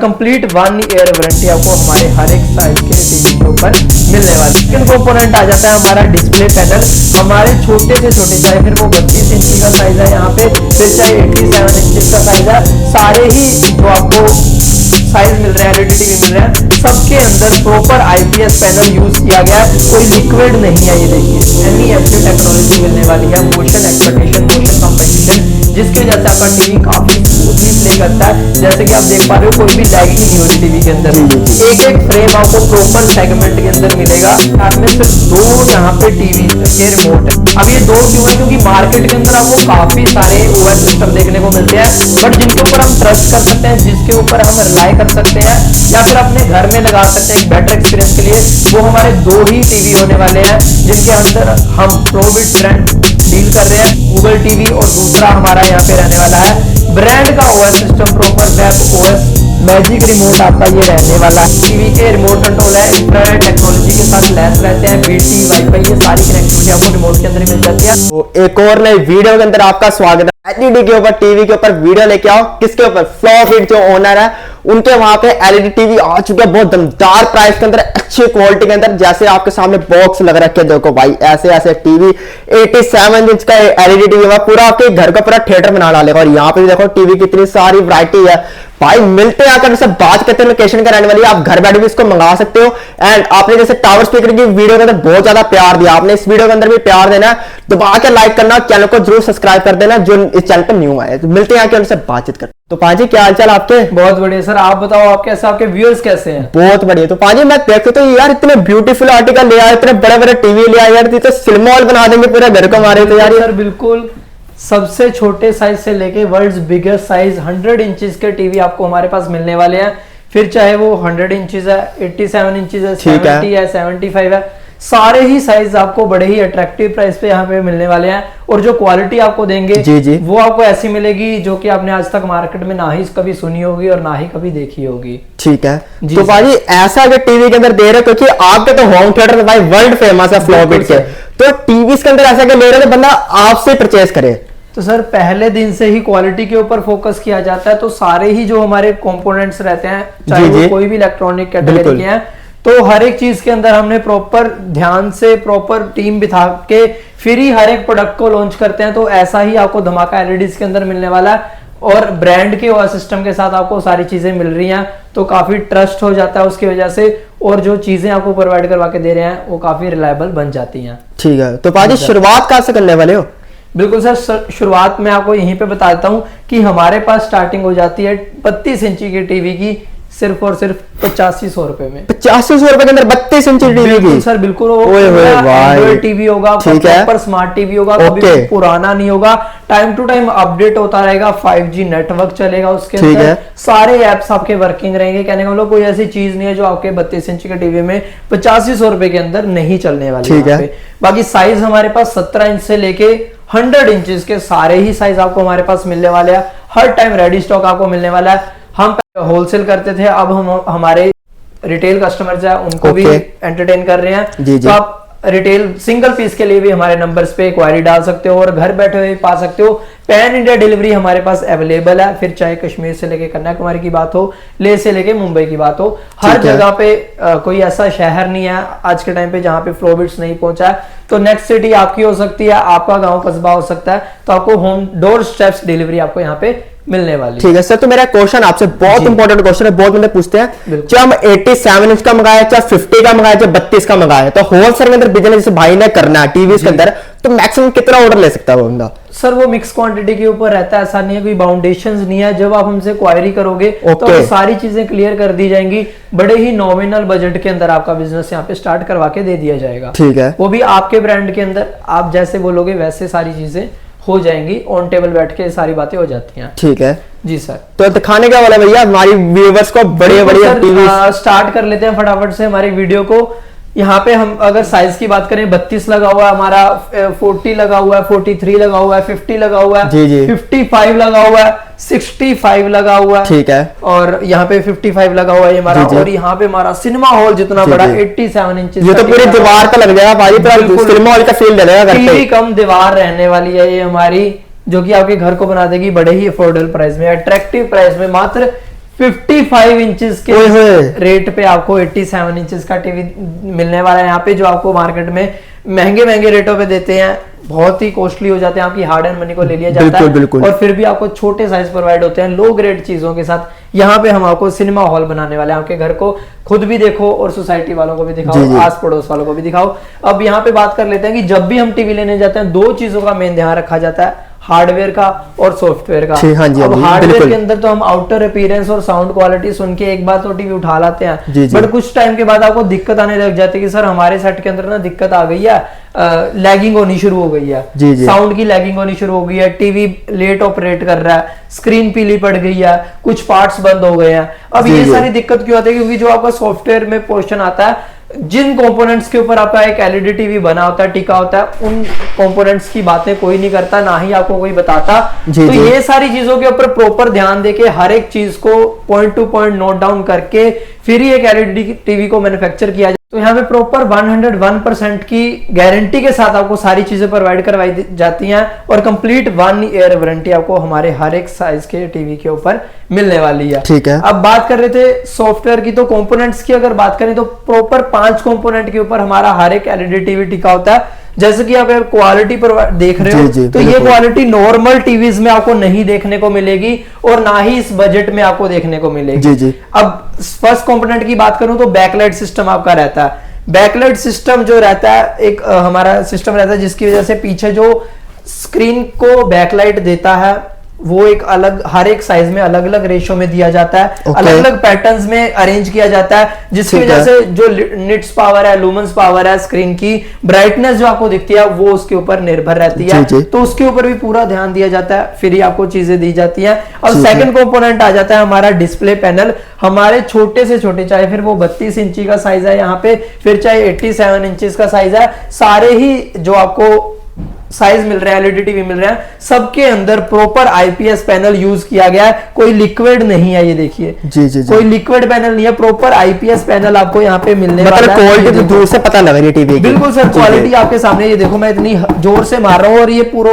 Complete 1 year warranty आपको हमारे हर एक साइज के टीवी के ऊपर मिलने वाली। सेकंड कंपोनेंट आ जाता है हमारा डिस्प्ले पैनल। हमारे छोटे से छोटे, चाहे फिर वो 32 इंच का साइज है यहाँ पे, फिर चाहे 87 इंच का साइज है, सारे ही जो आपको साइज मिल रहे हैं, एलईडी टीवी मिल रहे हैं, सबके अंदर प्रॉपर आईपीएस पैनल यूज किया गया है। कोई लिक्विड नहीं है, ये देखिए एमईएफटी टेक्नोलॉजी मिलने वाली है। मोशन एक्सपेक्टेशन, मोशन कंपेंसेशन, जिसकी वजह से आपका टीवी काफी स्मूथली प्ले करता है। जैसे कि आप देख पा रहे हो, कोई भी लैगिंग नहीं हो रही टीवी के अंदर। एक एक फ्रेम आपको प्रॉपर सेगमेंट के अंदर मिलेगा। साथ में सिर्फ 2 यहाँ पे टीवी के रिमोट है। अब ये 2 क्यों है? क्योंकि मार्केट के अंदर आपको काफी सारे ओएस सिस्टम देखने को मिलते हैं, बट जिनके ऊपर हम ट्रस्ट कर सकते हैं, जिसके ऊपर हम रिलाई कर सकते हैं या फिर अपने घर में लगा सकते हैं एक बेटर एक्सपीरियंस के लिए, वो हमारे 2 ही टीवी होने वाले हैं, जिनके अंदर हम प्रोविट ब्रांड डील कर रहे हैं, गूगल टीवी, और दूसरा हमारा यहाँ पे रहने वाला है ब्रांड का OS system, proper web OS magic remote आपका ये रहने वाला है। टीवी के रिमोट कंट्रोल है, इंफ्रारेड टेक्नोलॉजी के साथ लैस रहते हैं, बीटी, वाईफाई, ये सारी कनेक्टिविटी आपको रिमोट के अंदर ही मिल जाती है। तो एक और नई वीडियो के अंदर आपका स्वागत है। एलईडी के ऊपर, टीवी के ऊपर वीडियो लेके आओ। किसके ऊपर? फ्लोफिट जो ओनर है उनके वहां पे एलईडी टीवी आ चुके हैं बहुत दमदार प्राइस के अंदर, अच्छी क्वालिटी के अंदर। जैसे आपके सामने बॉक्स लग रखे, देखो भाई ऐसे ऐसे टीवी 87 इंच का एलईडी टीवी पूरा आपके घर का पूरा थिएटर बना डालेगा। और यहाँ पे देखो टीवी की इतनी सारी वैरायटी है भाई। मिलते हैं आकर, बात करते हैं लोकेशन का रहने वाली है, आप घर बैठे भी इसको मंगा सकते हो। एंड आपने जैसे टावर स्पीकर की वीडियो के अंदर बहुत ज्यादा प्यार दिया, आपने इस वीडियो के अंदर भी प्यार देना है, दबा के लाइक करना, चैनल को जरूर सब्सक्राइब कर देना जो इस चैनल पर न्यू आए। तो मिलते हैं आके उनसे बातचीत करते। तो पाजी क्या हाल चाल आपके? बहुत बढ़िया सर, आप बताओ आप कैसे, आपके व्यूअर्स कैसे हैं? बहुत बढ़िया। तो पाजी मैं देखते तो यार इतने ब्यूटीफुल आर्टिकल ले आए, इतने बड़े बड़े टीवी ले आए यार, तो सिनेमा हॉल बना देंगे पूरे घर को हमारे। तो यार सर बिल्कुल, सबसे छोटे साइज से लेके वर्ल्ड्स बिगेस्ट साइज 100 इंचेस के टीवी आपको हमारे पास मिलने वाले हैं। फिर चाहे वो 100 इंचेस है, 87 इंचेस है, 70 है, 75 है, सारे ही साइज आपको बड़े ही अट्रैक्टिव प्राइस पे यहाँ पे मिलने वाले हैं। और जो क्वालिटी आपको देंगे जी। वो आपको ऐसी मिलेगी जो कि आपने आज तक मार्केट में ना ही कभी सुनी होगी और ना ही कभी देखी होगी। ठीक है। तो भाई ऐसा अगर टीवी के अंदर दे रहे, क्योंकि आपके तो होम थिएटर भाई वर्ल्ड फेमस है फ्लोबिट के, तो टीवी के अंदर ऐसा ले रहे तो बंदा आपसे परचेज करे। तो सर पहले दिन से ही क्वालिटी के ऊपर फोकस किया जाता है। तो सारे ही जो हमारे कंपोनेंट्स रहते हैं, चाहे वो कोई भी इलेक्ट्रॉनिक कैटेगरी के हैं, तो हर एक चीज के अंदर हमने प्रॉपर ध्यान से प्रॉपर टीम बिठा के फिर ही हर एक प्रोडक्ट को लॉन्च करते हैं। तो ऐसा ही आपको धमाका एलईडीज के अंदर मिलने वाला है, और ब्रांड के ओएस सिस्टम के साथ आपको सारी चीजें मिल रही हैं, तो काफी ट्रस्ट हो जाता है उसकी वजह से, और जो चीजें आपको प्रोवाइड करवा के दे रहे हैं वो काफी रिलायबल बन जाती हैं। ठीक है। तो पाजी शुरुआत कहाँ से करने वाले हो? बिल्कुल सर, शुरुआत में आपको यहीं पे बता देता हूं कि हमारे पास स्टार्टिंग हो जाती है 32 इंची की टीवी की सिर्फ और सिर्फ 8500 रुपए में। 8500 रुपए के अंदर 32 इंची टीवी की? सर बिल्कुल, एंड्रॉइड टीवी होगा, प्रॉपर स्मार्ट टीवी होगा, कभी पुराना नहीं होगा, टाइम टू टाइम अपडेट होता रहेगा, 5G नेटवर्क चलेगा उसके अंदर, सारे एप्स आपके वर्किंग रहेंगे। कहने का मतलब कोई ऐसी चीज नहीं है जो आपके 32 इंच के टीवी में 8500 रुपए के अंदर नहीं चलने वाली है। बाकी साइज हमारे पास 17 इंच से लेके 100 इंचेस के सारे ही साइज आपको हमारे पास मिलने वाले हैं। हर टाइम रेडी स्टॉक आपको मिलने वाला है। हम होलसेल करते थे, अब हम हमारे रिटेल कस्टमर्स है उनको भी एंटरटेन कर रहे हैं। तो आप रिटेल सिंगल पीस के लिए भी हमारे नंबर्स पे क्वारी डाल सकते हो और घर बैठे हुए पा सकते हो। पैन इंडिया डिलीवरी हमारे पास अवेलेबल है। फिर चाहे कश्मीर से लेके कन्याकुमारी की बात हो, लेह से लेके मुंबई की बात हो, हर जगह पे कोई ऐसा शहर नहीं है आज के टाइम पे जहां पे फ्लोबिट्स नहीं पहुंचा है। तो नेक्स्ट सिटी आपकी हो सकती है, आपका गांव कस्बा हो सकता है, तो आपको होम डोर स्टेप्स डिलीवरी आपको यहाँ पे मिलने वाली। ठीक है सर। तो मेरा क्वेश्चन आपसे बहुत इंपॉर्टेंट क्वेश्चन है, बहुत बंदे पूछते हैं, चाहे हम 87 इंच का मंगाया, चाहे 50 का मंगाया, चाहे 32 का मंगाया, तो होलसेल के अंदर बिजनेस जैसे भाई ने करना है टीवी के अंदर, तो मैक्सिमम कितना ऑर्डर ले सकता है वो बंदा? सर वो मिक्स क्वांटिटी के ऊपर रहता है, ऐसा नहीं है, कोई बाउंडेशंस नहीं है। जब आप हमसे क्वायरी करोगे तो सारी चीजें क्लियर कर दी जाएंगी। बड़े ही नॉमिनल बजट के अंदर आपका बिजनेस यहाँ पे स्टार्ट करवा के दे दिया जाएगा। ठीक है। वो भी आपके ब्रांड के अंदर, आप जैसे बोलोगे वैसे सारी चीजें हो जाएंगी, ऑन टेबल बैठ के सारी बातें हो जाती हैं। ठीक है जी सर। तो दिखाने क्या वाला भैया हमारी व्यूअर्स को बड़े बड़े टीवी स्टार्ट कर लेते हैं फटाफट से हमारी वीडियो को। यहाँ पे हम अगर साइज की बात करें, 32 लगा हुआ है हमारा, 40 लगा हुआ है, 43 लगा हुआ है, 50 लगा हुआ है, 55 लगा हुआ है, 65 लगा हुआ है। ठीक है। और यहाँ पे 55 लगा हुआ है हमारा। और यहाँ पे हमारा सिनेमा हॉल जितना बड़ा 87 इंचेस, ये तो पूरी दीवार का लग जाएगा भाई, सिनेमा हॉल का फील दे देगा। टीवी कम दीवार रहने वाली है ये हमारी, जो कि आपके घर को बना देगी बड़े ही अफोर्डेबल प्राइस में, अट्रैक्टिव प्राइस में, मात्र 55 इंचेस के रेट पे आपको 87 इंचेस का टीवी मिलने वाला है यहाँ पे, जो आपको मार्केट में महंगे रेटों पे देते हैं, बहुत ही कॉस्टली हो जाते हैं, आपकी हार्ड एंड मनी को ले लिया जाता है। और फिर भी आपको छोटे साइज प्रोवाइड होते हैं लो ग्रेड चीजों के साथ। यहाँ पे हम आपको सिनेमा हॉल बनाने वाले हैं, आपके घर को खुद भी देखो और सोसाइटी वालों को भी दिखाओ, आस पड़ोस वालों को भी दिखाओ। अब यहाँ पे बात कर लेते हैं कि जब भी हम टीवी लेने जाते हैं दो चीजों का मेन ध्यान रखा जाता है, हार्डवेयर का और सॉफ्टवेयर का। अब हार्डवेयर के अंदर तो हम आउटर अपीयरेंस और साउंड क्वालिटी सुन के एक बार तो टीवी उठा लाते हैं, बट कुछ टाइम के बाद आपको दिक्कत आने लग जाती है कि सर हमारे सेट के अंदर ना दिक्कत आ गई है, लैगिंग होनी शुरू हो गई है, साउंड की लैगिंग होनी शुरू हो गई है, टीवी लेट ऑपरेट कर रहा है, स्क्रीन पीली पड़ गई है, कुछ पार्ट्स बंद हो गए हैं। अब ये सारी दिक्कत क्यों आती है? क्योंकि जो आपका सॉफ्टवेयर में पोर्शन आता है, जिन कंपोनेंट्स के ऊपर आपका एक एलईडी टीवी बना होता है, टिका होता है, उन कंपोनेंट्स की बातें कोई नहीं करता, ना ही आपको कोई बताता। तो ये सारी चीजों के ऊपर प्रॉपर ध्यान देके हर एक चीज को point two point note down करके फिर ही एक एलईडी टीवी को मैन्युफैक्चर किया जाए। तो यहाँ पे प्रॉपर 101% की गारंटी के साथ आपको सारी चीजें प्रोवाइड करवाई जाती हैं और कंप्लीट 1 ईयर वारंटी आपको हमारे हर एक साइज के टीवी के ऊपर मिलने वाली है। ठीक है। अब बात कर रहे थे सॉफ्टवेयर की, तो कंपोनेंट्स की अगर बात करें तो प्रॉपर 5 कंपोनेंट के ऊपर हमारा हर एक एलईडी टीवी टिका होता है। जैसे कि आप क्वालिटी पर देख रहे हो, तो ये क्वालिटी नॉर्मल टीवीज में आपको नहीं देखने को मिलेगी और ना ही इस बजट में आपको देखने को मिलेगी। अब फर्स्ट कंपोनेंट की बात करूं तो बैकलाइट सिस्टम आपका रहता है। बैकलाइट सिस्टम जो रहता है एक हमारा सिस्टम रहता है जिसकी वजह से पीछे जो स्क्रीन को बैकलाइट देता है वो एक अलग, हर एक साइज में अलग अलग रेशो में दिया जाता है, अलग अलग पैटर्न्स में अरेंज किया जाता है, जिसकी वजह से जो निट्स पावर है, लुमेंस पावर है, स्क्रीन की ब्राइटनेस जो आपको दिखती है वो उसके ऊपर निर्भर रहती है। तो उसके ऊपर भी पूरा ध्यान दिया जाता है, फिर ही आपको चीजें दी जाती हैं। अब सेकंड कंपोनेंट आ जाता है हमारा डिस्प्ले पैनल। हमारे छोटे से छोटे, चाहे फिर वो 32 इंची का साइज है यहाँ पे, फिर चाहे 87 इंचेस का साइज है, सारे ही जो आपको साइज मिल रहा है, एलईडी टीवी मिल रहा है, सबके अंदर प्रॉपर आईपीएस पैनल यूज किया गया है। कोई लिक्विड नहीं है, ये देखिए कोई लिक्विड पैनल नहीं है, प्रॉपर आईपीएस पैनल आपको यहाँ पे मिलने वाला है। मतलब क्वालिटी तो दूर से पता लग रही है टीवी की। बिल्कुल सर, क्वालिटी आपके सामने, ये देखो मैं इतनी जोर से मार रहा हूँ और ये पूरा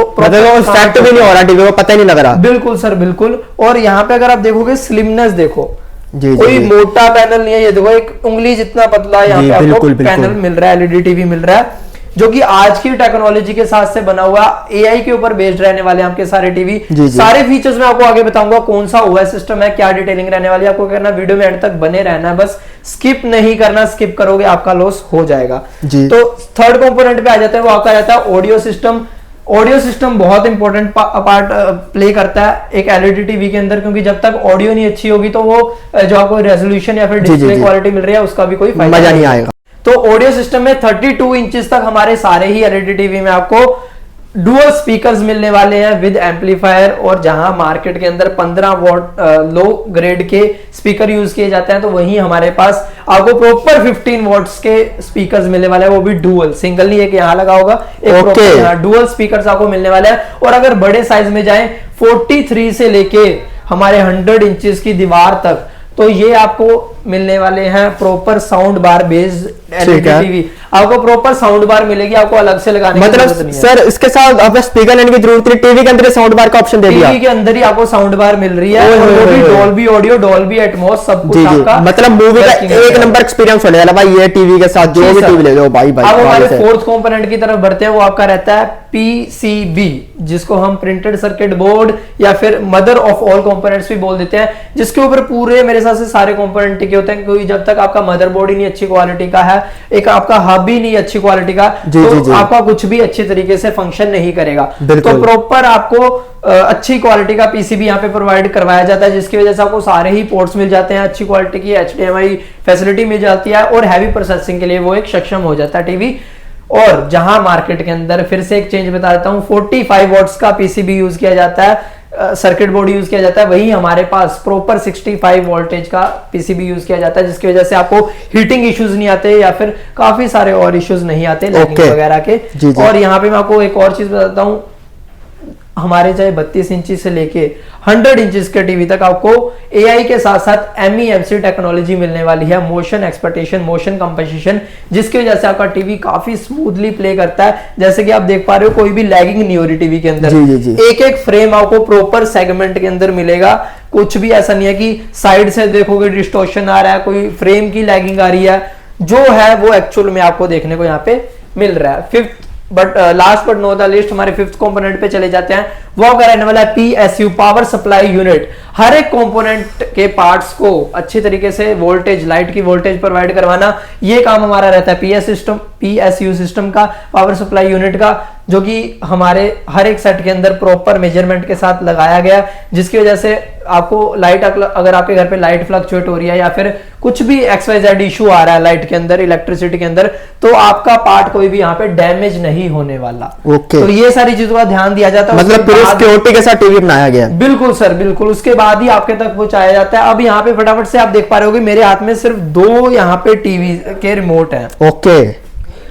इफेक्ट भी नहीं हो रहा, टीवी को पता ही नहीं लग रहा। बिल्कुल सर बिल्कुल। और यहाँ पे अगर आप देखोगे स्लिमनेस देखो, कोई मोटा पैनल नहीं है, ये देखो एक उंगली जितना पतला यहाँ पे आपको पैनल मिल रहा है, एलईडी टीवी मिल रहा है, जो कि आज की टेक्नोलॉजी के साथ से बना हुआ, एआई के ऊपर बेस्ड रहने वाले आपके सारे टीवी। सारे फीचर्स मैं आपको आगे बताऊंगा, कौन सा ओएस सिस्टम है, क्या डिटेलिंग रहने वाली है। आपको करना वीडियो में एंड तक बने रहना है, बस स्किप नहीं करना, स्किप करोगे आपका लॉस हो जाएगा। तो थर्ड कंपोनेंट पे आ जाता है, वो आपका रहता है ऑडियो सिस्टम। ऑडियो सिस्टम बहुत इंपॉर्टेंट पार्ट प्ले करता है एक एलईडी टीवी के अंदर, क्योंकि जब तक ऑडियो नहीं अच्छी होगी तो वो जो आपको रेजोल्यूशन या फिर डिस्प्ले क्वालिटी मिल रही है उसका भी कोई मजा नहीं आएगा। तो ऑडियो सिस्टम में 32 इंचेस तक हमारे सारे ही एलईडी टीवी में आपको डुअल स्पीकर्स मिलने वाले हैं विद एम्पलीफायर। और जहां मार्केट के अंदर 15 वॉट लो ग्रेड के स्पीकर यूज किए जाते हैं, तो वहीं हमारे पास आपको प्रॉपर 15 वॉट्स के स्पीकर्स मिलने वाले हैं, वो भी डुअल, सिंगल नहीं है कि यहाँ लगा होगा, एक यहाँ डुअल स्पीकर्स आपको मिलने वाले हैं। और अगर बड़े साइज में जाएं 43 से लेके हमारे 100 इंचेस की दीवार तक, तो ये आपको मिलने वाले हैं proper sound bar based LED TV. आपको प्रॉपर साउंड बार मिलेगी, आपको अलग से लगाने की जरूरत नहीं है। सर इसके साथ आपको स्पीकर लेने की जरूरत नहीं, टीवी के अंदर साउंड बार का ऑप्शन दे दिया। टीवी के अंदर ही आपको साउंड बार मिल रही है, और वो भी डॉल्बी ऑडियो, डॉल्बी एटमॉस, सब कुछ आपका, मतलब मूवी का एक नंबर एक्सपीरियंस होने वाला भाई ये टीवी के साथ, जो भी टीवी ले लो भाई। अब हमारे फोर्थ कंपोनेंट की तरफ बढ़ते हैं, वो आपका रहता है पीसीबी, जिसको हम प्रिंटेड सर्किट बोर्ड या फिर मदर ऑफ ऑल कंपोनेंट्स भी बोल देते हैं, जिसके ऊपर पूरे मेरे हिसाब से सारे कंपोनेंट टिके होते हैं। क्योंकि जब तक आपका मदरबोर्ड ही नहीं अच्छी क्वालिटी का है, एक आपका हब ही नहीं अच्छी क्वालिटी का, तो आपका कुछ भी अच्छे तरीके से फंक्शन नहीं करेगा। तो प्रॉपर आपको अच्छी क्वालिटी का पीसीबी यहाँ पे प्रोवाइड करवाया जाता है, जिसकी वजह से आपको सारे ही पोर्ट्स मिल जाते हैं, अच्छी क्वालिटी की HDMI फैसिलिटी मिल जाती है, और हैवी प्रोसेसिंग के लिए वो एक सक्षम हो जाता है टीवी। और जहां मार्केट के अंदर फिर से एक चेंज बता देता हूं, 45 वॉट्स का पीसीबी यूज किया जाता है, सर्किट बोर्ड यूज किया जाता है, वही हमारे पास प्रॉपर 65 वोल्टेज का पीसीबी यूज किया जाता है, जिसकी वजह से आपको हीटिंग इश्यूज नहीं आते या फिर काफी सारे और इश्यूज नहीं आते लैगिंग वगैरह के। और यहाँ पे मैं आपको एक और चीज बताता हूँ, हमारे चाहे 32 इंची से लेके 100 इंचेस के टीवी तक आपको एआई के साथ साथ MEMC टेक्नोलॉजी मिलने वाली है, मोशन एक्सपेक्टेशन, मोशन कंपनसेशन, जिसकी वजह से आपका टीवी काफी स्मूथली प्ले करता है। जैसे कि आप देख पा रहे हो, कोई भी लैगिंग नहीं हो रही टीवी के अंदर, एक एक फ्रेम आपको प्रॉपर सेगमेंट के अंदर मिलेगा, कुछ भी ऐसा नहीं है कि साइड से देखोगे डिस्टॉर्शन आ रहा है, कोई फ्रेम की लैगिंग आ रही है, जो है वो एक्चुअल में आपको देखने को यहाँ पे मिल रहा है। Fifth but last but not the list हमारे फिफ्थ कंपोनेंट पे चले जाते हैं। वो अगर रहने वाला है PSU, पावर सप्लाई यूनिट। हर एक कंपोनेंट के पार्ट्स को अच्छी तरीके से वोल्टेज, लाइट की वोल्टेज प्रोवाइड करवाना, ये काम हमारा रहता है PSU सिस्टम का, पावर सप्लाई यूनिट का, जो कि हमारे हर एक सेट के अंदर प्रॉपर मेजरमेंट के साथ लगाया गया, जिसकी वजह से आपको लाइट, अगर आपके घर पे लाइट फ्लक्चुएट हो रही है या फिर कुछ भी XYZ इशू आ रहा है लाइट के अंदर, इलेक्ट्रिसिटी के अंदर, तो आपका पार्ट कोई भी यहाँ पे डैमेज नहीं होने वाला। ओके। तो ये सारी चीजों का ध्यान दिया जाता है। मतलब पूरी सिक्योरिटी के साथ टीवी बनाया गया। बिल्कुल सर, बिल्कुल। उसके बाद ही आपके तक पहुंचाया जाता है। अब यहाँ पे फटाफट से आप देख पा रहे हो मेरे हाथ में सिर्फ 2 यहाँ पे टीवी के रिमोट हैं। ओके।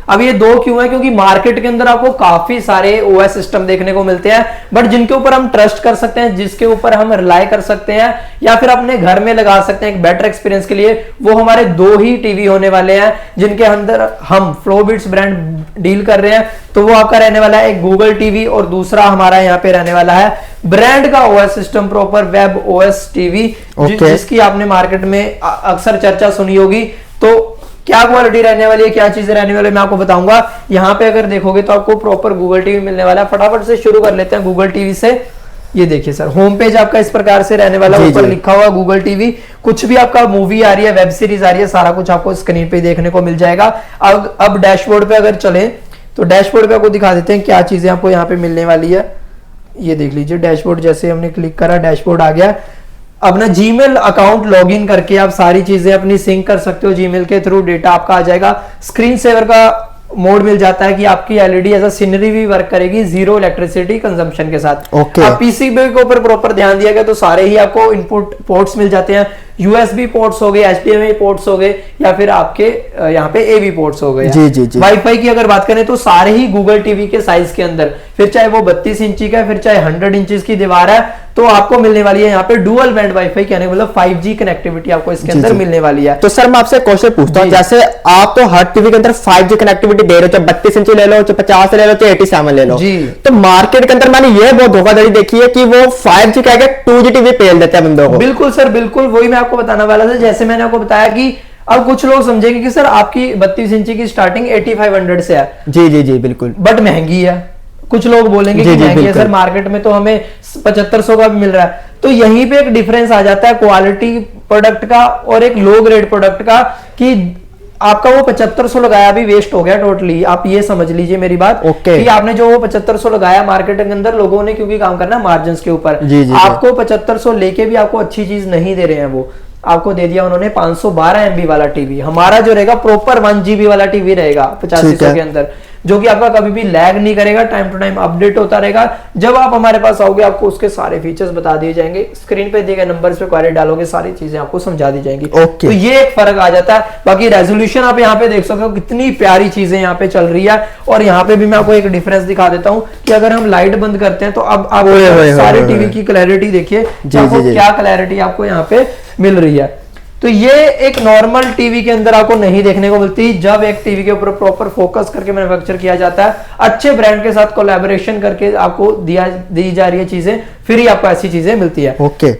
अब ये 2 क्यों है? क्योंकि मार्केट के अंदर आपको काफी सारे OS सिस्टम देखने को मिलते हैं, बट जिनके ऊपर हम ट्रस्ट कर सकते हैं, जिसके ऊपर हम रिलाय कर सकते हैं या फिर अपने घर में लगा सकते हैं एक बेटर एक्सपीरियंस के लिए, वो हमारे 2 ही टीवी होने वाले हैं, जिनके अंदर हम फ्लोबिट्स ब्रांड डील कर रहे हैं। तो वो आपका रहने वाला है एक गूगल टीवी, और दूसरा हमारा यहाँ पे रहने वाला है ब्रांड का OS system, proper web OS TV, जिसकी आपने मार्केट में अक्सर चर्चा सुनी होगी। तो क्या क्वालिटी रहने वाली है, क्या चीजें रहने वाली है, मैं आपको बताऊंगा। यहाँ पे अगर देखोगे तो आपको प्रॉपर गूगल टीवी मिलने वाला है। फटाफट से शुरू कर लेते हैं गूगल टीवी से। ये देखिए सर, होम पेज आपका इस प्रकार से रहने वाला, ऊपर लिखा हुआ गूगल टीवी। कुछ भी आपका मूवी आ रही है, वेब सीरीज आ रही है, सारा कुछ आपको स्क्रीन पे देखने को मिल जाएगा। अब डैशबोर्ड पे अगर चले तो डैशबोर्ड पे आपको दिखा देते हैं क्या चीजें आपको यहाँ पे मिलने वाली है। ये देख लीजिए डैशबोर्ड, जैसे हमने क्लिक करा डैशबोर्ड आ गया। अपना जीमेल अकाउंट लॉगिन करके आप सारी चीजें अपनी सिंक कर सकते हो जीमेल के थ्रू, डेटा आपका आ जाएगा। स्क्रीन सेवर का मोड मिल जाता है कि आपकी एलईडी एज अ सीनरी भी वर्क करेगी 0 इलेक्ट्रिसिटी कंजम्पशन के साथ। अब पीसीबी के ऊपर प्रॉपर ध्यान दिया गया तो सारे ही आपको इनपुट पोर्ट्स मिल जाते हैं। यूएसबी पोर्ट्स हो गए, HDMI पोर्ट्स हो गए, या फिर आपके यहाँ पे AV पोर्ट्स हो गए। जी जी जी। वाईफाई की अगर बात करें तो सारे ही गूगल टीवी के साइज के अंदर, फिर चाहे वो 32 इंची का है, फिर चाहे 100 इंचेस की दीवार है, तो आपको मिलने वाली है यहाँ पे डुअल बैंड वाईफाई, कहने मतलब 5G कनेक्टिविटी आपको इसके अंदर मिलने वाली है। तो सर मैं आपसे क्वेश्चन पूछता हूँ, जैसे आप तो हर टीवी के अंदर 5G कनेक्टिविटी दे रहे हो, चाहे 32 इंची ले लो, चाहे 50 ले लो, चाहे 87 ले लो जी, तो मार्केट के अंदर मैंने ये बहुत धोखाधड़ी देखी है कि वो 5G कह के 2G टीवी पेल देते हैं बंदों को। बिल्कुल सर, बिल्कुल वही मैं आपको बताने वाला था। जैसे मैंने आपको बताया कि अब कुछ लोग समझेंगे कि सर आपकी 32 इंची की स्टार्टिंग 8500 से है। जी जी जी बिल्कुल, बट महंगी है। कुछ लोग बोलेंगे कि महंगी है सर, मार्केट में तो हमें 7500 का भी मिल रहा है। तो यहीं पे एक डिफरेंस आ जाता है क्वालिटी प्रोडक्ट का और एक लो ग्रेड प्रोडक्ट का, कि आपका वो 7500 लगाया भी वेस्ट हो गया टोटली। आप ये समझ लीजिए मेरी बात कि आपने जो वो 7500 लगाया मार्केट के अंदर, लोगों ने क्योंकि काम करना मार्जिन के ऊपर, आपको 7500 लेके भी आपको अच्छी चीज नहीं दे रहे हैं। वो आपको दे दिया उन्होंने 512 MB वाला टीवी। हमारा जो रहेगा प्रॉपर 1 GB वाला टीवी रहेगा 8500 के अंदर, जो कि आपका कभी भी लैग नहीं करेगा, टाइम टू टाइम अपडेट होता रहेगा। जब आप हमारे पास आओगे आपको उसके सारे फीचर्स बता दिए जाएंगे, स्क्रीन पे दिए गए नंबर्स पे क्वेरी डालोगे, सारी चीजें आपको समझा दी जाएंगी। तो ये एक फर्क आ जाता है। बाकी रेजोल्यूशन आप यहाँ पे देख सकते हो, कितनी प्यारी चीजें यहाँ पे चल रही है। और यहाँ पे भी मैं आपको एक डिफरेंस दिखा देता हूँ कि अगर हम लाइट बंद करते हैं तो अब आप सारे टीवी की क्लैरिटी देखिए, क्या क्लैरिटी आपको यहाँ पे मिल रही है। तो ये एक नॉर्मल टीवी के अंदर आपको नहीं देखने को मिलती। जब एक टीवी के ऊपर प्रॉपर फोकस करके मैन्युफैक्चर किया जाता है, अच्छे ब्रांड के साथ कोलैबोरेशन करके आपको दी जा रही है चीजें, फिर ही आपको ऐसी चीजें मिलती है।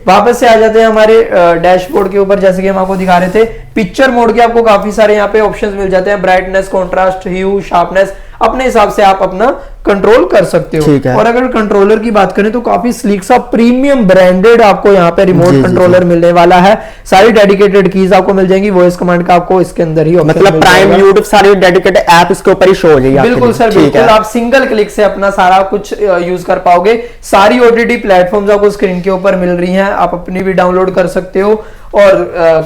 वापस से आ जाते हैं हमारे डैशबोर्ड के ऊपर। जैसे कि हम आपको दिखा रहे थे, पिक्चर मोड के आपको काफी सारे यहाँ पे ऑप्शंस मिल जाते हैं, ब्राइटनेस, कॉन्ट्रास्ट, ह्यू, शार्पनेस, अपने हिसाब से आप अपना कंट्रोल कर सकते हो। और अगर कंट्रोलर की बात करें तो काफी स्लीक सा प्रीमियम ब्रांडेड आपको यहाँ पे रिमोट कंट्रोलर मिलने वाला है। सारी डेडिकेटेड कीज आपको मिल जाएंगी, वॉइस कमांड का आपको इसके अंदर ही, मतलब प्राइम यूट्यूब सारी डेडिकेटेड ऐप इसके ऊपर ही शो हो जाएगी। बिल्कुल सर, बिल्कुल। आप सिंगल क्लिक से अपना सारा कुछ यूज कर पाओगे। सारी OTT प्लेटफॉर्म्स आपको स्क्रीन के ऊपर मिल रही हैं, आप अपनी भी डाउनलोड कर सकते हो। और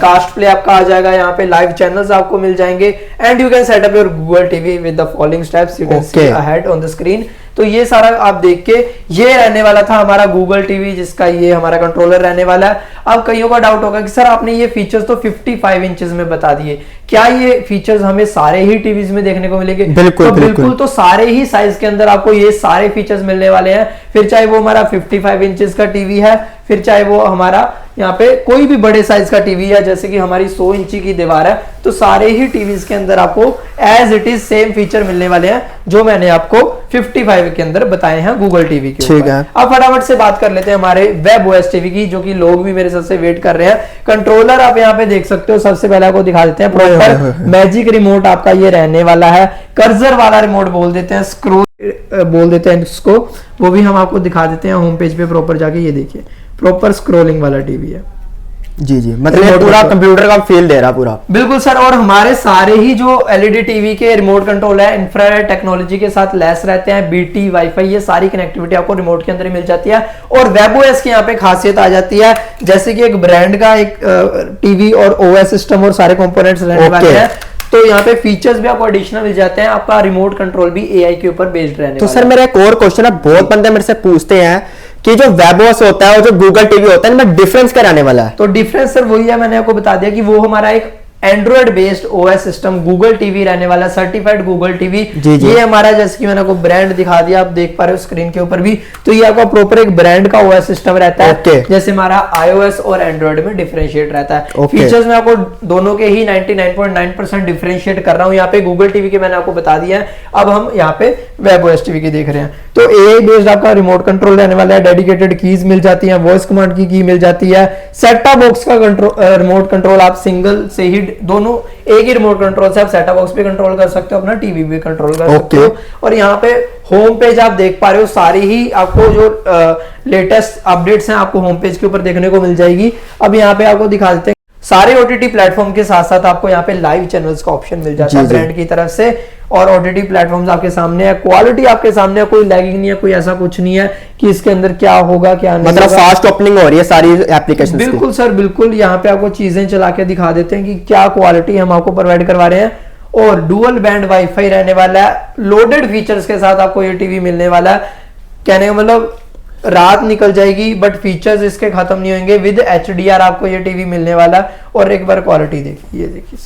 कास्ट प्ले आपका आ जाएगा, यहाँ पे लाइव चैनल्स आपको मिल जाएंगे। And you can set up your Google TV with the following steps, you can see ahead on the screen. तो ये सारा आप देख के, ये रहने वाला था हमारा गूगल टीवी, जिसका ये हमारा कंट्रोलर रहने वाला है। अब कईयों का डाउट होगा कि सर आपने ये फीचर्स तो 55 इंचेस में बता दिए, क्या ये फीचर्स हमें सारे ही टीवीज में देखने को मिलेंगे? बिल्कुल। तो सारे ही साइज के अंदर आपको ये सारे फीचर्स मिलने वाले हैं। फिर चाहे वो हमारा 55 इंचेस का टीवी है, फिर चाहे वो हमारा यहाँ पे कोई भी बड़े साइज का टीवी है, जैसे कि हमारी 100 इंची की दीवार है, तो सारे ही टीवीज के अंदर आपको as it is same feature मिलने वाले हैं जो मैंने आपको 55 के अंदर बताए हैं गूगल टीवी के ठीक ऊपर। है। अब फटाफट से बात कर लेते हैं हमारे वेब ओएस टीवी की, जो कि लोग भी मेरे सबसे वेट कर रहे हैं। कंट्रोलर आप यहाँ पे देख सकते हो, सबसे पहले आपको दिखा देते हैं प्रॉपर मैजिक रिमोट आपका ये रहने वाला है। कर्सर वाला रिमोट बोल देते हैं, स्क्रोल बोल देते हैं इसको, वो भी हम आपको दिखा देते हैं होम पेज पे प्रॉपर जाके। ये देखिए प्रॉपर स्क्रोलिंग वाला टीवी है। जी जी, मतलब ये पूरा कंप्यूटर का फील दे रहा पूरा। बिल्कुल सर, और हमारे सारे ही जो एलईडी टीवी के रिमोट कंट्रोल है इंफ्रारेड टेक्नोलॉजी के साथ लैस रहते हैं। बीटी, वाईफाई, ये सारी कनेक्टिविटी आपको रिमोट के अंदर ही मिल जाती है। और वेब ओएस की यहाँ पे खासियत आ जाती है, जैसे कि एक ब्रांड का एक टीवी और ओएस सिस्टम और सारे कंपोनेंट्स रहने वाले हैं, तो यहाँ पे फीचर्स भी आपको एडिशनल मिल जाते हैं। आपका रिमोट कंट्रोल भी एआई के ऊपर बेस्ड रहने तो वाला सर मेरा एक और क्वेश्चन है, बहुत बंदे मेरे से पूछते हैं कि जो वेब ओएस होता है और जो गूगल टीवी होता है इनमें डिफरेंस क्या रहने वाला है? तो डिफरेंस सर वही है, मैंने आपको बता दिया कि वो हमारा एक Android based OS system Google TV रहने वाला, सर्टिफाइड गूगल टीवी। ये हमारा, जैसे कि मैंने आपको ब्रांड दिखा दिया, आप देख पा रहे हो स्क्रीन के ऊपर भी, तो ये आपका प्रॉपर एक ब्रांड का ओएस सिस्टम रहता है। जैसे हमारा आईओएस और एंड्रॉइड में डिफरेंशिएट रहता है। फीचर्स में आपको दोनों के ही 99.9% डिफरेंशिएट कर रहा हूं। यहाँ पे गूगल टीवी के मैंने आपको बता दिया है, अब हम यहाँ पे वेब ओएस टीवी की देख रहे हैं। तो एआई बेस्ड आपका रिमोट कंट्रोल रहने वाला है, डेडिकेटेड कीज मिल जाती है, वॉइस कमांड की की मिल जाती है, सेट टॉप बॉक्स का रिमोट कंट्रोल आप सिंगल से ही, दोनों एक ही रिमोट कंट्रोल से आप सेट टॉप बॉक्स भी कंट्रोल कर सकते हो, अपना टीवी भी कंट्रोल कर सकते हो। और यहाँ पे होम पेज आप देख पा रहे हो, सारी ही आपको जो लेटेस्ट अपडेट्स हैं आपको होम पेज के ऊपर देखने को मिल जाएगी। अब यहाँ पे आपको दिखा देते हैं सारे ओटीटी प्लेटफॉर्म के साथ साथ आपको यहाँ पे लाइव चैनल्स का ऑप्शन मिल जाता है ब्रांड की तरफ से, और ओटीटी प्लेटफॉर्म्स आपके सामने है, क्वालिटी आपके सामने है, कोई लैगिंग नहीं है, कोई ऐसा कुछ नहीं है कि इसके अंदर क्या होगा क्या नहीं, मतलब फास्ट ओपनिंग हो रही है सारी एप्लीकेशंस की। बिल्कुल सर बिल्कुल, यहाँ पे आपको चीजें चला के दिखा देते हैं कि क्या क्वालिटी हम आपको प्रोवाइड करवा रहे हैं। और डुअल बैंड वाईफाई रहने वाला है, लोडेड फीचर्स के साथ आपको ये टीवी मिलने वाला है। कहने का मतलब रात निकल जाएगी बट फीचर्स इसके खत्म नहीं होंगे। विद एचडीआर आपको ये टीवी मिलने वाला है। और एक बार क्वालिटी देखिए, ये देखिए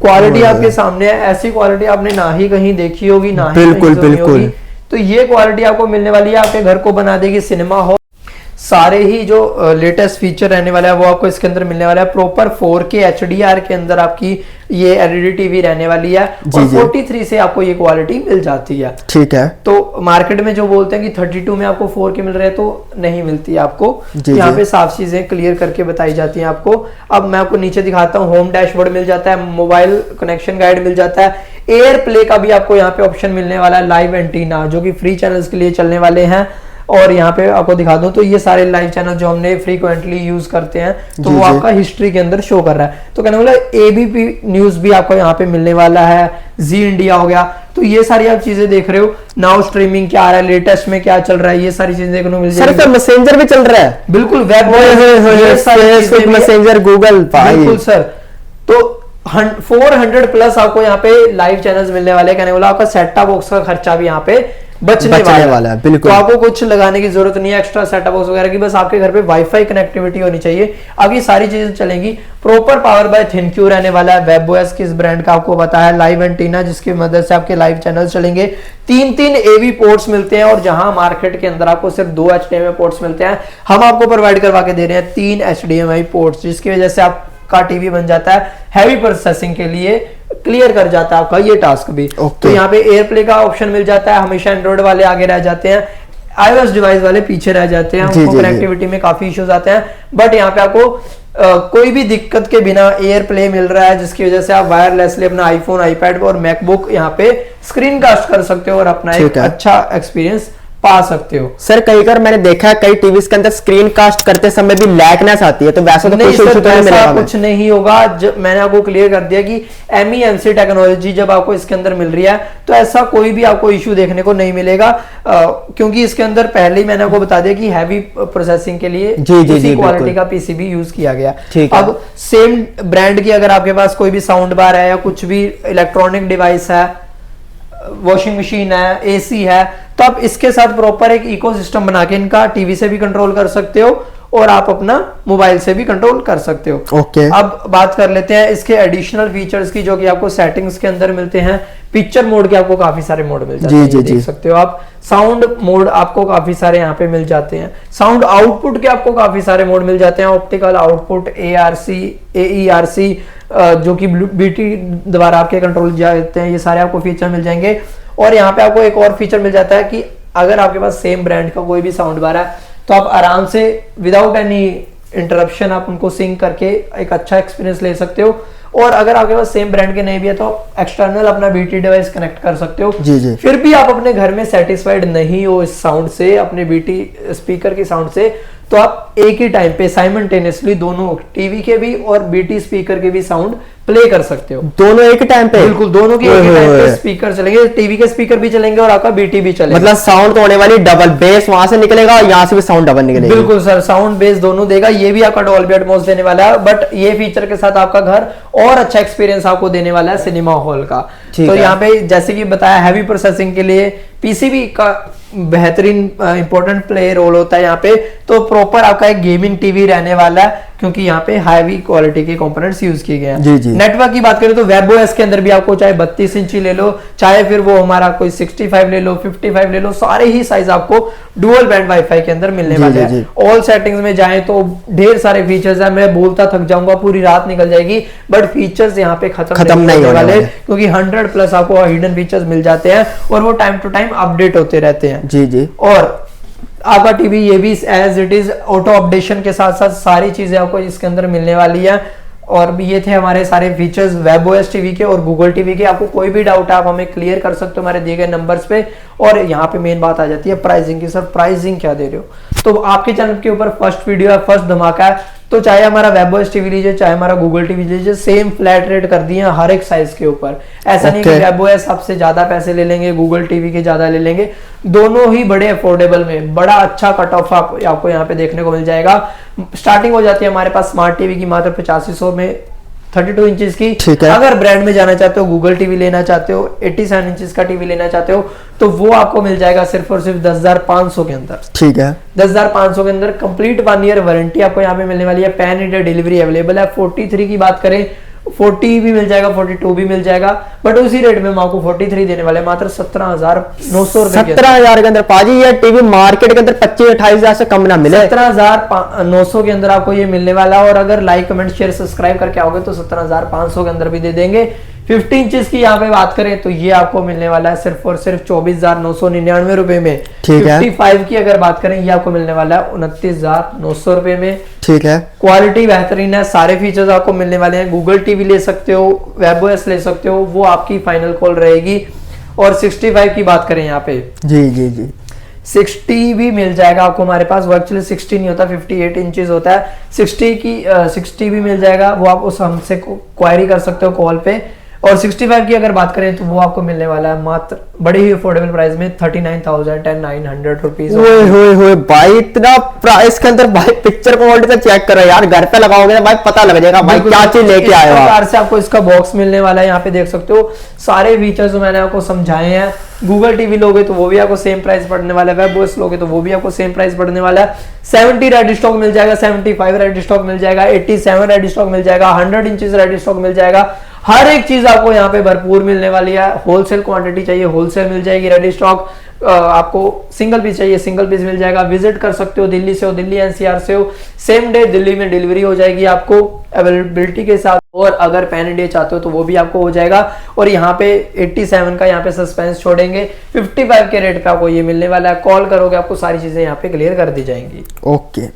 क्वालिटी आपके सामने है, ऐसी क्वालिटी आपने ना ही कहीं देखी होगी, ना ही बिल्कुल बिल्कुल। तो ये क्वालिटी आपको मिलने वाली है, आपके घर को बना देगी सिनेमा हॉल। सारे ही जो लेटेस्ट फीचर रहने वाला है वो आपको इसके अंदर मिलने वाला है। प्रॉपर 4K HDR के अंदर आपकी ये एलईडी टीवी रहने वाली है, और 43 से आपको ये क्वालिटी मिल जाती है। ठीक है। तो मार्केट में जो बोलते हैं कि 32 में आपको 4K मिल रहा है, तो नहीं मिलती है आपको। यहाँ पे साफ चीजें क्लियर करके बताई जाती हैं आपको। अब मैं आपको नीचे दिखाता हूँ, होम डैशबोर्ड मिल जाता है, मोबाइल कनेक्शन गाइड मिल जाता है, एयर प्ले का भी आपको यहाँ पे ऑप्शन मिलने वाला है, लाइव एंटीना जो कि फ्री चैनल्स के लिए चलने वाले हैं। और यहाँ पे आपको दिखा दूं तो ये सारे लाइव चैनल जो हमने फ्रीक्वेंटली यूज करते हैं, तो वो आपका हिस्ट्री के अंदर शो कर रहा है। तो कहने वाला एबीपी न्यूज भी आपको यहाँ पे मिलने वाला है, जी इंडिया हो गया। तो ये सारी आप चीजें देख रहे हो। नाउ स्ट्रीमिंग क्या आ रहा है, लेटेस्ट में क्या चल रहा है, ये सारी चीजें देखने को मिल जाएगी। सर मैसेंजर भी चल रहा है, बिल्कुल वेब मैसेंजर गूगल, बिल्कुल सर। तो 400 प्लस आपको यहाँ पे लाइव चैनल्स मिलने वाले हैं। कहने वाला आपका सेट टॉप बॉक्स का खर्चा भी यहाँ पे बचने वाला है। बिल्कुल, तो आपको कुछ लगाने की जरूरत नहीं है एक्स्ट्रा सेटअप बॉक्स वगैरह की, बस आपके घर पे वाईफाई कनेक्टिविटी होनी चाहिए। अब ये सारी चीजें चलेंगी। प्रॉपर पावर बाय थिनक्यू रहने वाला है, वेब ओएस किस ब्रांड का आपको पता है, लाइव एंटीना जिसकी मदद से आपके लाइव चैनल चलेंगे। 3 AV पोर्ट्स मिलते हैं, और जहां मार्केट के अंदर आपको सिर्फ 2 HDMI पोर्ट्स मिलते हैं, हम आपको प्रोवाइड करवा के दे रहे हैं 3 HDMI पोर्ट्स, जिसकी वजह से आपका टीवी बन जाता है हैवी प्रोसेसिंग के लिए, क्लियर कर जाता है आपका ये टास्क भी। तो यहाँ पे एयर प्ले का ऑप्शन मिल जाता है। हमेशा एंड्रॉइड वाले आगे रह जाते हैं, iOS डिवाइस वाले पीछे रह जाते हैं, उनको कनेक्टिविटी में काफी इश्यूज आते हैं। बट यहाँ पे आपको कोई भी दिक्कत के बिना एयर प्ले मिल रहा है, जिसकी वजह से आप वायरलेसली अपना आईफोन, आईपैड और मैकबुक यहाँ पे स्क्रीन कास्ट कर सकते हो और अपना एक अच्छा एक्सपीरियंस पा सकते हो। सर कई बार मैंने देखा है कई टीवीज के अंदर स्क्रीन कास्ट करते समय भी लैगनेस आती है, तो वैसा तो नहीं सर, वैसा कुछ नहीं होगा। जब मैंने आपको क्लियर कर दिया कि MEMC टेक्नोलॉजी जब आपको इसके अंदर मिल रही है, तो ऐसा कोई भी आपको इश्यू देखने को नहीं मिलेगा, क्योंकि इसके अंदर पहले ही मैंने आपको बता दिया कि हैवी प्रोसेसिंग के लिए इसी क्वालिटी का PCB यूज किया गया। अब सेम ब्रांड की अगर आपके पास कोई भी साउंड बार है या कुछ भी इलेक्ट्रॉनिक डिवाइस है, वॉशिंग मशीन है, AC है, तो आप इसके साथ प्रॉपर एक इकोसिस्टम बना के इनका टीवी से भी कंट्रोल कर सकते हो और आप अपना मोबाइल से भी कंट्रोल कर सकते हो। अब बात कर लेते हैं इसके एडिशनल फीचर्स की, जो कि आपको सेटिंग्स के अंदर मिलते हैं। पिक्चर मोड के आपको काफी सारे मोड मिल जाते हैं, देख सकते हो आप। साउंड मोड आपको काफी सारे यहाँ पे मिल जाते हैं। साउंड आउटपुट के आपको काफी सारे मोड मिल जाते हैं। ऑप्टिकल आउटपुट, ARC, AERC जो कि BT द्वारा आपके कंट्रोल जाते हैं, ये सारे आपको फीचर मिल जाएंगे। और यहाँ पे आपको एक और फीचर मिल जाता है कि अगर आपके पास सेम ब्रांड का कोई भी साउंड बार है तो आप आराम से विदाउट एनी इंटरप्शन आप उनको सिंक करके एक अच्छा एक्सपीरियंस ले सकते हो। और अगर आपके पास सेम ब्रांड के नहीं भी है तो एक्सटर्नल अपना बीटी डिवाइस कनेक्ट कर सकते हो। जी। फिर भी आप अपने घर में सेटिस्फाइड नहीं हो इस साउंड से, अपने बीटी स्पीकर की साउंड से, तो आप एक ही टाइम पे साइमल्टेनियसली दोनों टीवी के भी और बीटी स्पीकर के भी साउंड प्ले कर सकते हो। दोनों एक टाइम पे? बिल्कुल, दोनों के एक ही टाइम पे स्पीकर चलेंगे, टीवी के स्पीकर भी चलेंगे और आपका बीटी भी चलेगा। मतलब साउंड तो होने वाली डबल, बेस वहां से निकलेगा और यहाँ से भी साउंड डबल निकलेगा। बिल्कुल सर, साउंड बेस दोनों देगा। ये भी आपका डॉल्बी एटमॉस देने वाला है, बट ये फीचर के साथ आपका घर और अच्छा एक्सपीरियंस आपको देने वाला है सिनेमा हॉल का। तो यहाँ पे जैसे कि बताया हैवी प्रोसेसिंग के लिए पीसीबी का बेहतरीन इंपॉर्टेंट प्ले रोल होता है यहाँ पे। तो प्रॉपर आपका एक गेमिंग टीवी रहने वाला है क्योंकि यहाँ पे हैवी क्वालिटी के कंपोनेंट्स यूज किए गए हैं। जी। नेटवर्क की बात करें तो वेबओएस के अंदर भी आपको चाहे 32 इंची ले लो, चाहे फिर वो हमारा कोई 65 ले लो, 55 ले लो, सारे ही साइज आपको डुअल बैंड वाईफाई के अंदर मिलने वाले हैं। ऑल सेटिंग्स में जाएं तो ढेर सारे फीचर्स है, मैं बोलता थक जाऊंगा, पूरी रात निकल जाएगी, बट फीचर्स यहाँ पे खत्म नहीं होने वाले क्योंकि 100+ आपको हिडन फीचर्स मिल जाते हैं और वो टाइम टू टाइम अपडेट होते रहते हैं। जी। और आपका टीवी ये भी as it is auto updation के साथ साथ सारी चीजें आपको इसके अंदर मिलने वाली है। और ये थे हमारे सारे फीचर्स वेबओएस टीवी के और गूगल टीवी के। आपको कोई भी डाउट है आप हमें क्लियर कर सकते हो हमारे दिए गए नंबर्स पे। और यहाँ पे मेन बात आ जाती है प्राइसिंग की। सर प्राइसिंग क्या दे रहे हो? तो आपके चैनल के ऊपर फर्स्ट वीडियो है, फर्स्ट धमाका है, तो चाहे हमारा वेबओएस टीवी लीजिए चाहे हमारा गूगल टीवी लीजिए, सेम फ्लैट रेट कर दिए हैं हर एक साइज के ऊपर। ऐसा नहीं कि वेबओएस आपसे ज्यादा पैसे ले लेंगे, गूगल टीवी के ज्यादा ले लेंगे। दोनों ही बड़े अफोर्डेबल में बड़ा अच्छा कट ऑफ आपको यहाँ पे देखने को मिल जाएगा। स्टार्टिंग हो जाती है हमारे पास स्मार्ट टीवी की मात्र 8500 में 32 इंचेस की। अगर ब्रांड में जाना चाहते हो, गूगल टीवी लेना चाहते हो, 87 इंचेस का टीवी लेना चाहते हो, तो वो आपको मिल जाएगा सिर्फ और सिर्फ 10,500 के अंदर। ठीक है, 10,500 के अंदर कंप्लीट 1 ईयर वारंटी आपको यहाँ पे मिलने वाली है। पैन इंडिया डिलीवरी अवेलेबल है। 43 की बात करें, 40 भी मिल जाएगा, 42 भी मिल जाएगा, बट उसी रेट में हम आपको 43 देने वाले मात्र 17,900 रुपए। 17,000 के अंदर पाजी ये टीवी मार्केट के अंदर 25-28,000 से कम ना मिले। 17,900 के अंदर आपको ये मिलने वाला। और अगर लाइक कमेंट शेयर सब्सक्राइब करके आओगे तो 17,500 के अंदर भी दे देंगे। 50 इंचेस की यहाँ पे बात करें तो ये आपको मिलने वाला है सिर्फ और सिर्फ 24,999 रुपए में। ठीक है। 55 की अगर बात करें ये आपको मिलने वाला है 29,900 रुपए में। ठीक है, क्वालिटी बेहतरीन है, सारे फीचर्स आपको मिलने वाले हैं। गूगल टीवी ले सकते हो, वेबओएस ले सकते हो, वो आपकी फाइनल कॉल रहेगी। और 65 की बात करें यहाँ पे, जी 60 भी मिल जाएगा आपको हमारे पास। वो एक्चुअली 60 नहीं होता, 58 इंचेस होता है। 60 भी मिल जाएगा, वो आप उस हमसे क्वायरी कर सकते हो कॉल पे। और 65 की अगर बात करें तो वो आपको मिलने वाला है मात्र बड़े ही अफोर्डेबल प्राइस में 39,900 रुपीज। ओए भाई, इतना प्राइस के अंदर भाई पिक्चर क्वालिटी तो चेक करो यार, घर पे लगाओगे ना भाई पता लग जाएगा भाई क्या चीज लेके आए हो। इस प्रकार से आपको इसका बॉक्स मिलने वाला है। यहाँ पे देख सकते हो सारे फीचर्स मैंने आपको समझाए हैं। गूगल टीवी लोगे तो वो भी आपको सेम प्राइस पड़ने वाला है, वेबओएस लोगे तो वो भी आपको सेम प्राइस पड़ने वाला है। 70 रेडी स्टॉक मिल जाएगा, 75 रेडी स्टॉक मिल जाएगा, 87 रेडी स्टॉक मिल जाएगा, 100 इंचेस रेडी स्टॉक मिल जाएगा। हर एक चीज आपको यहाँ पे भरपूर मिलने वाली है। होलसेल क्वांटिटी चाहिए होलसेल मिल जाएगी, रेडी स्टॉक आपको सिंगल पीस चाहिए सिंगल पीस मिल जाएगा। विजिट कर सकते हो, दिल्ली से हो, दिल्ली एनसीआर से हो, सेम डे दिल्ली में डिलीवरी हो जाएगी आपको अवेलेबिलिटी के साथ। और अगर पैन इंडिया चाहते हो तो वो भी आपको हो जाएगा। और यहाँ पे 87 का यहाँ पे सस्पेंस छोड़ेंगे, 55 के रेट पे आपको ये मिलने वाला है। कॉल करोगे आपको सारी चीजें यहाँ पे क्लियर कर दी जाएंगी। ओके।